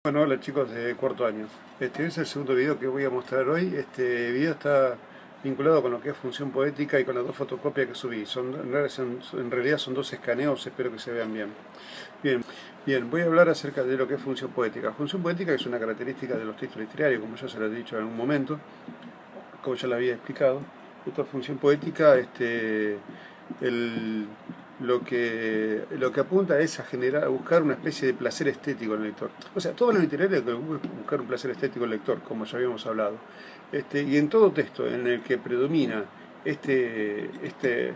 Bueno, hola chicos de cuarto año. Este es el segundo video que voy a mostrar hoy. Este video está vinculado con lo que es función poética y con las dos fotocopias que subí. En realidad son dos escaneos, espero que se vean bien. Bien, voy a hablar acerca de lo que es función poética. Función poética es una característica de los textos literarios, como ya se lo he dicho en algún momento, como ya lo había explicado. Esta función poética, el, lo que apunta es a buscar una especie de placer estético en el lector. O sea, todo lo literario que buscar un placer estético en el lector, como ya habíamos hablado. Y en todo texto en el que predomina este, este,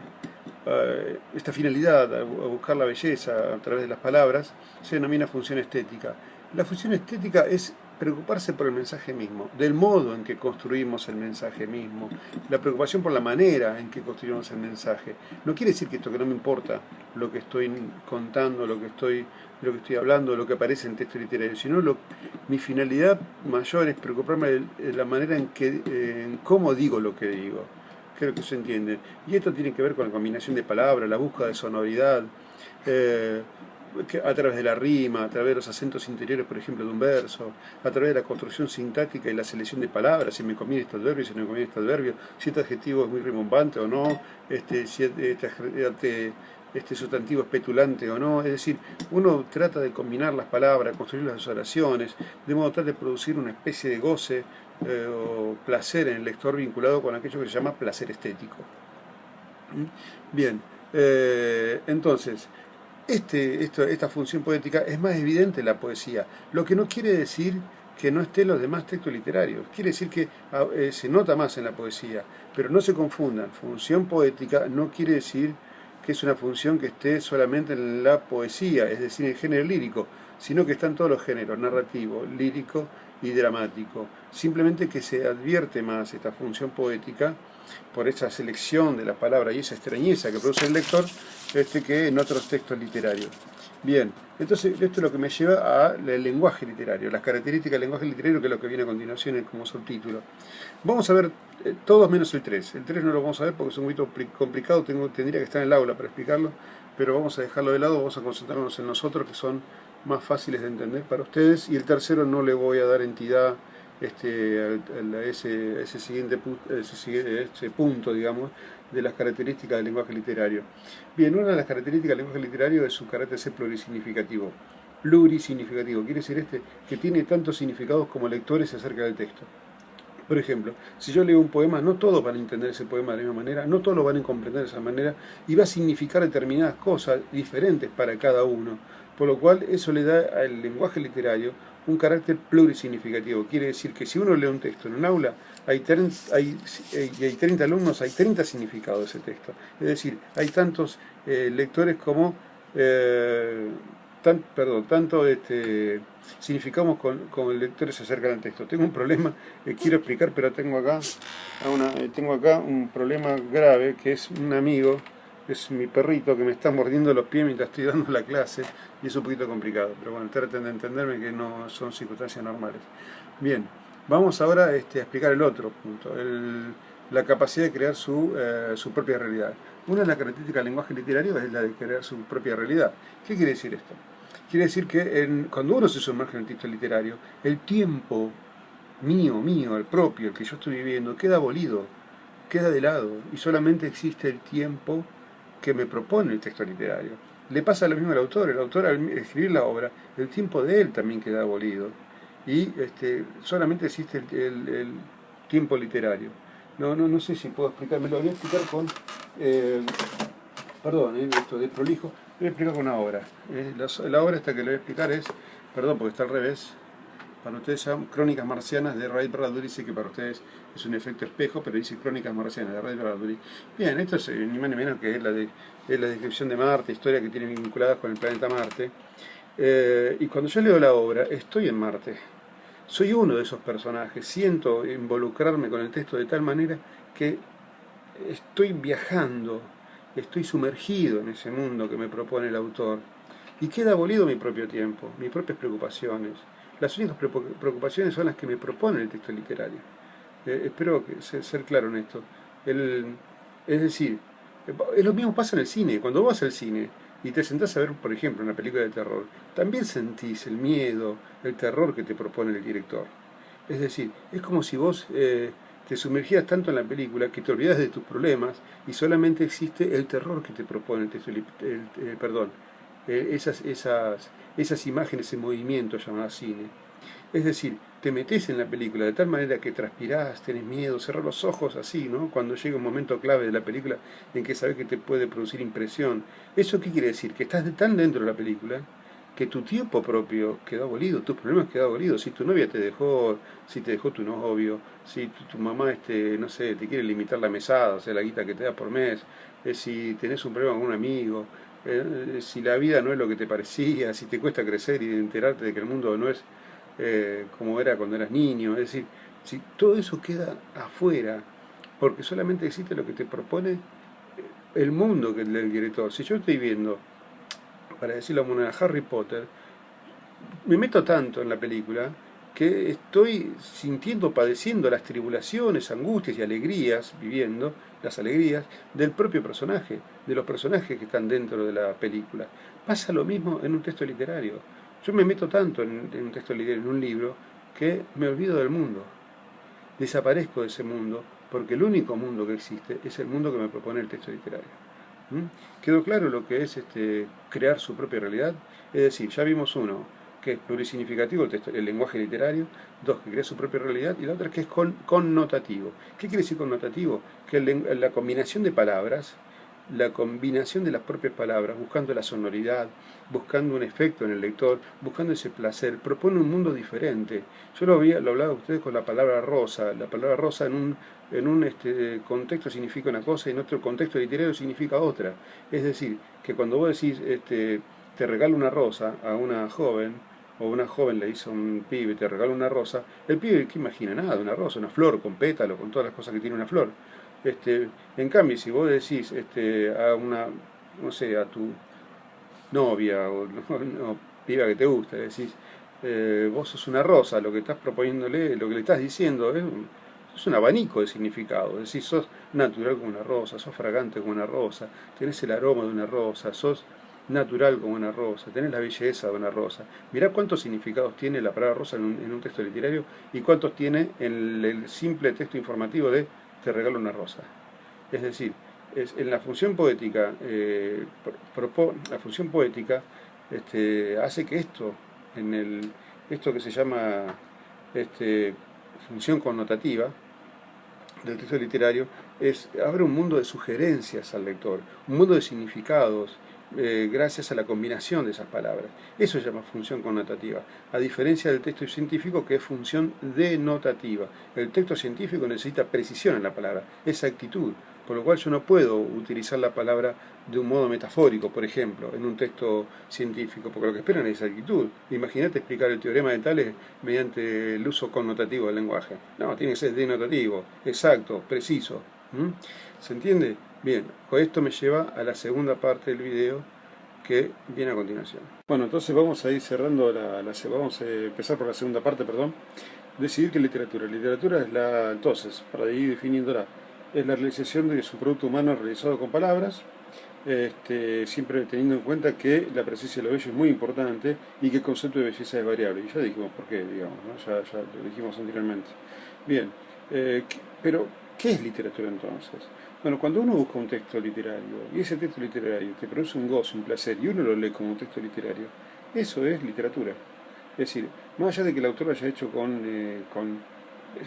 esta finalidad a buscar la belleza a través de las palabras, se denomina función estética. La función estética es preocuparse por el mensaje mismo, del modo en que construimos el mensaje mismo, la preocupación por la manera en que construimos el mensaje. No quiere decir que esto que no me importa lo que estoy contando, lo que estoy hablando, lo que aparece en texto literario, sino mi finalidad mayor es preocuparme de la manera en cómo digo lo que digo. Creo que se entiende. Y esto tiene que ver con la combinación de palabras, la búsqueda de sonoridad, a través de la rima, a través de los acentos interiores, por ejemplo, de un verso, a través de la construcción sintáctica y la selección de palabras, si me conviene este adverbio, si no me conviene este adverbio, si este adjetivo es muy rimbombante o no, si este sustantivo es petulante o no. Es decir, uno trata de combinar las palabras, construir las oraciones, de modo tal de producir una especie de goce o placer en el lector vinculado con aquello que se llama placer estético. Bien, entonces, esta función poética es más evidente en la poesía, lo que no quiere decir que no esté en los demás textos literarios, quiere decir que se nota más en la poesía, pero no se confundan, función poética no quiere decir que es una función que esté solamente en la poesía, es decir, en el género lírico, sino que está en todos los géneros, narrativo, lírico y dramático. Simplemente que se advierte más esta función poética por esa selección de la palabra y esa extrañeza que produce el lector que en otros textos literarios. Bien, entonces esto es lo que me lleva al lenguaje literario, las características del lenguaje literario, que es lo que viene a continuación como subtítulo. Vamos a ver todos menos el 3. El 3 no lo vamos a ver porque es un poquito complicado, tendría que estar en el aula para explicarlo, pero vamos a dejarlo de lado, vamos a concentrarnos en los otros que son más fáciles de entender para ustedes, y el tercero no le voy a dar entidad a ese siguiente punto, digamos, de las características del lenguaje literario. Bien, una de las características del lenguaje literario es su carácter ser plurisignificativo. Plurisignificativo, quiere decir que tiene tantos significados como lectores acerca del texto. Por ejemplo, si yo leo un poema, no todos van a entender ese poema de la misma manera, no todos lo van a comprender de esa manera, y va a significar determinadas cosas diferentes para cada uno. Por lo cual, eso le da al lenguaje literario un carácter plurisignificativo. Quiere decir que si uno lee un texto en un aula, hay 30 alumnos, hay 30 significados de ese texto. Es decir, hay tantos lectores como... tanto significamos con el lector se acerca al texto. Tengo un problema que quiero explicar, pero tengo acá un problema grave, que es un amigo, es mi perrito que me está mordiendo los pies mientras estoy dando la clase, y es un poquito complicado, pero bueno, traten de entenderme que no son circunstancias normales. Bien, vamos ahora a explicar el otro punto, la capacidad de crear su propia realidad. Una de las características del lenguaje literario es la de crear su propia realidad. ¿Qué quiere decir esto? Quiere decir que cuando uno se sumerge en el texto literario, el tiempo mío, el propio, el que yo estoy viviendo, queda abolido, queda de lado, y solamente existe el tiempo que me propone el texto literario. Le pasa lo mismo al autor. El autor, al escribir la obra, el tiempo de él también queda abolido, y solamente existe el tiempo literario. No sé si puedo explicarme, lo voy a explicar con... perdón, esto de prolijo, lo voy a explicar con una obra. La obra esta que le voy a explicar es, perdón porque está al revés, para ustedes son Crónicas Marcianas de Ray Bradbury. Dice que para ustedes es un efecto espejo, pero dice Crónicas Marcianas de Ray Bradbury. Bien, esto es ni más ni menos que es la descripción de Marte, historia que tiene vinculadas con el planeta Marte. Y cuando yo leo la obra, estoy en Marte. Soy uno de esos personajes, siento involucrarme con el texto de tal manera que estoy viajando, estoy sumergido en ese mundo que me propone el autor, y queda abolido mi propio tiempo, mis propias preocupaciones. Las únicas preocupaciones son las que me propone el texto literario. Espero ser claro en esto. Es decir, lo mismo pasa en el cine. Cuando vas al cine, y te sentás a ver, por ejemplo, una película de terror, también sentís el miedo, el terror que te propone el director. Es decir, es como si vos te sumergías tanto en la película que te olvidas de tus problemas y solamente existe el terror que te propone el texto, perdón, esas imágenes en movimiento llamadas cine. Es decir, te metes en la película de tal manera que transpirás, tenés miedo, cerrás los ojos así, ¿no? Cuando llega un momento clave de la película en que sabes que te puede producir impresión. ¿Eso qué quiere decir? Que estás tan dentro de la película que tu tiempo propio quedó abolido, tus problemas quedó abolidos. Si tu novia te dejó, si te dejó tu novio, si tu mamá, no sé, te quiere limitar la mesada, o sea, la guita que te da por mes, si tenés un problema con un amigo, si la vida no es lo que te parecía, si te cuesta crecer y enterarte de que el mundo no es como era cuando eras niño, es decir, si todo eso queda afuera, porque solamente existe lo que te propone el mundo que del director. Si yo estoy viendo, para decirlo como una Harry Potter, me meto tanto en la película que estoy sintiendo, padeciendo las tribulaciones, angustias y alegrías, viviendo las alegrías del propio personaje, de los personajes que están dentro de la película. Pasa lo mismo en un texto literario. Yo me meto tanto en un texto literario, en un libro, que me olvido del mundo. Desaparezco de ese mundo porque el único mundo que existe es el mundo que me propone el texto literario. ¿Quedó claro lo que es crear su propia realidad? Es decir, ya vimos uno, que es plurisignificativo, el lenguaje literario; dos, que crea su propia realidad; y la otra, que es connotativo. ¿Qué quiere decir connotativo? Que la combinación de palabras, la combinación de las propias palabras, buscando la sonoridad, buscando un efecto en el lector, buscando ese placer, propone un mundo diferente. Yo lo hablaba a ustedes con la palabra rosa. La palabra rosa en un contexto significa una cosa y en otro contexto literario significa otra. Es decir, que cuando vos decís, te regalo una rosa a una joven, o una joven le dice a un pibe, te regalo una rosa, el pibe, ¿qué imagina? Nada, una rosa, una flor con pétalo, con todas las cosas que tiene una flor. En cambio, si vos decís a una, no sé, a tu novia o no, piba que te gusta, le decís, vos sos una rosa, lo que estás proponiéndole, lo que le estás diciendo es un abanico de significado. Es decir, sos natural como una rosa, sos fragante como una rosa, tenés el aroma de una rosa, sos natural como una rosa, tenés la belleza de una rosa. Mirá cuántos significados tiene la palabra rosa en un texto literario y cuántos tiene en el simple texto informativo de te regalo una rosa. Es decir, en la función poética, la función poética hace que esto que se llama función connotativa del texto literario, abre un mundo de sugerencias al lector, un mundo de significados, gracias a la combinación de esas palabras. Eso se llama función connotativa, a diferencia del texto científico, que es función denotativa. El texto científico necesita precisión en la palabra, exactitud, por lo cual yo no puedo utilizar la palabra de un modo metafórico, por ejemplo, en un texto científico, porque lo que esperan es exactitud. Imagínate explicar el teorema de Tales mediante el uso connotativo del lenguaje. No, tiene que ser denotativo, exacto, preciso. ¿Se entiende? Bien, con esto me lleva a la segunda parte del video que viene a continuación. Bueno, entonces vamos a ir cerrando vamos a empezar por la segunda parte, perdón. Decidir qué es literatura. Literatura es entonces, para ir definiéndola, es la realización de su producto humano realizado con palabras, siempre teniendo en cuenta que la presencia de lo bello es muy importante y que el concepto de belleza es variable. Y ya dijimos por qué, digamos, ¿no? Ya lo dijimos anteriormente. Bien, pero ¿qué es literatura entonces? Bueno, cuando uno busca un texto literario y ese texto literario te produce un gozo, un placer y uno lo lee como un texto literario, eso es literatura. Es decir, más allá de que el autor lo haya hecho con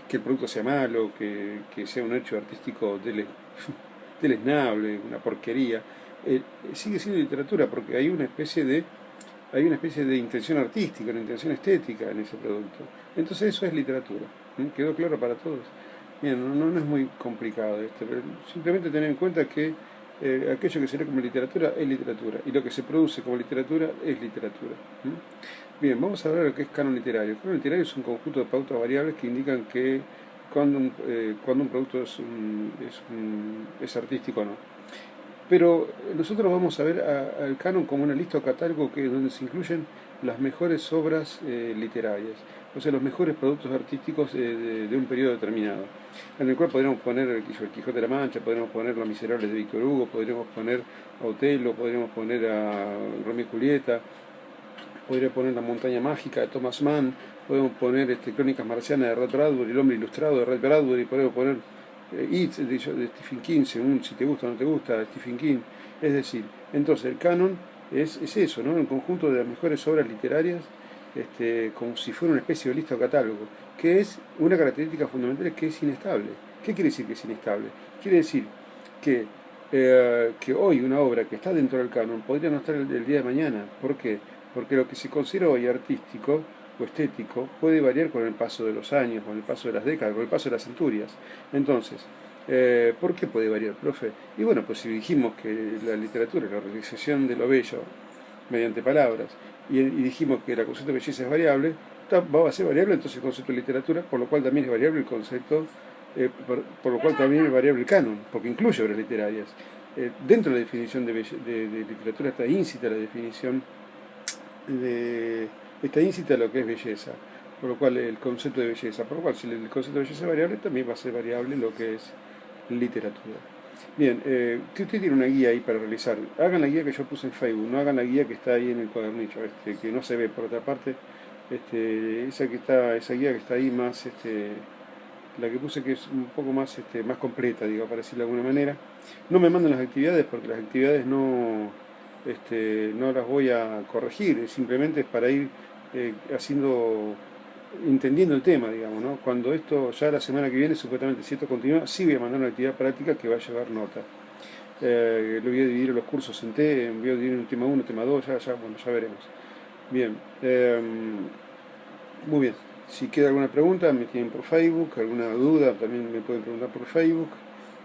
que el producto sea malo, que sea un hecho artístico deleznable, una porquería, sigue siendo literatura porque hay una especie de intención artística, una intención estética en ese producto. Entonces eso es literatura. ¿Quedó claro para todos? Bien, no es muy complicado esto, pero simplemente tener en cuenta que aquello que se lee como literatura es literatura y lo que se produce como literatura es literatura. Bien, vamos a ver lo que es canon literario. El canon literario es un conjunto de pautas variables que indican que cuando un producto es artístico o no. Pero nosotros vamos a ver al canon como una lista o catálogo donde se incluyen las mejores obras literarias, o sea, los mejores productos artísticos de un periodo determinado, en el cual podríamos poner el Quijote de la Mancha, podríamos poner Los Miserables de Víctor Hugo, podríamos poner a Otelo, podríamos poner a Romeo y Julieta, podría poner La Montaña Mágica de Thomas Mann, podemos poner Crónicas Marcianas de Ray Bradbury, El Hombre Ilustrado de Ray Bradbury, podemos poner It de Stephen King, según si te gusta o no te gusta Stephen King. Es decir, entonces el canon es eso, ¿no? Un conjunto de las mejores obras literarias, como si fuera una especie de lista o catálogo, que es una característica fundamental, es que es inestable. ¿Qué quiere decir que es inestable? Quiere decir que hoy una obra que está dentro del canon podría no estar el día de mañana. ¿Por qué? Porque lo que se considera hoy artístico o estético puede variar con el paso de los años, con el paso de las décadas, con el paso de las centurias. Entonces, ¿por qué puede variar, profe? Y bueno, pues si dijimos que la literatura es la realización de lo bello mediante palabras, y dijimos que el concepto de belleza es variable, va a ser variable entonces el concepto de literatura, por lo cual también es variable el concepto, por lo cual también es variable el canon, porque incluye obras literarias. Dentro de la definición de literatura está íncita la definición está íncita a lo que es belleza, por lo cual el concepto de belleza, por lo cual si el concepto de belleza es variable, también va a ser variable lo que es literatura. Bien, usted tiene una guía ahí para realizar. Hagan la guía que yo puse en Facebook, no hagan la guía que está ahí en el cuadernillo, que no se ve por otra parte. Esa guía que está ahí más, la que puse que es un poco más, más completa, digo, para decirlo de alguna manera. No me manden las actividades porque las actividades no las voy a corregir, simplemente es para ir entendiendo el tema, digamos, ¿no? Cuando esto, ya la semana que viene, supuestamente, si esto continúa, sí voy a mandar una actividad práctica que va a llevar nota. Lo voy a dividir los cursos voy a dividir en tema 1, tema 2, bueno, ya veremos. Bien, muy bien. Si queda alguna pregunta, me tienen por Facebook, alguna duda, también me pueden preguntar por Facebook.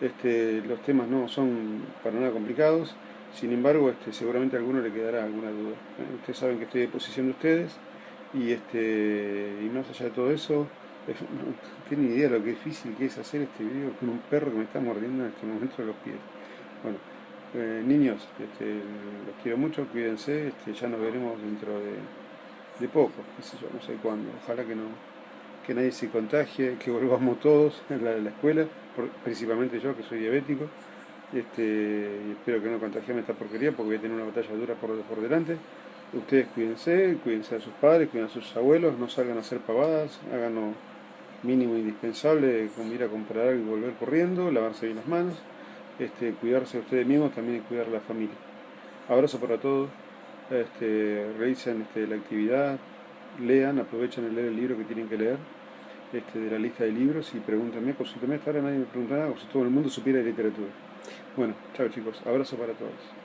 Los temas no son para nada complicados, sin embargo, seguramente a alguno le quedará alguna duda. Ustedes saben que estoy a disposición de ustedes y más allá de todo eso, no tienen idea de lo que difícil que es hacer este video con un perro que me está mordiendo en este momento de los pies. Bueno, niños, los quiero mucho, cuídense, ya nos veremos dentro de poco, qué sé yo, no sé cuándo, ojalá que nadie se contagie, que volvamos todos a la escuela, principalmente yo que soy diabético, y espero que no contagiarme esta porquería porque voy a tener una batalla dura por delante. Ustedes cuídense de sus padres, cuiden a sus abuelos, no salgan a hacer pavadas, hagan lo mínimo indispensable, como ir a comprar algo y volver corriendo, lavarse bien las manos, cuidarse a ustedes mismos, también cuidar a la familia. Abrazo para todos, realicen la actividad, lean, aprovechen de leer el libro que tienen que leer, de la lista de libros y pregúntenme, consúltenme, hasta ahora nadie me pregunta nada, como si todo el mundo supiera de literatura. Bueno, chao chicos, abrazo para todos.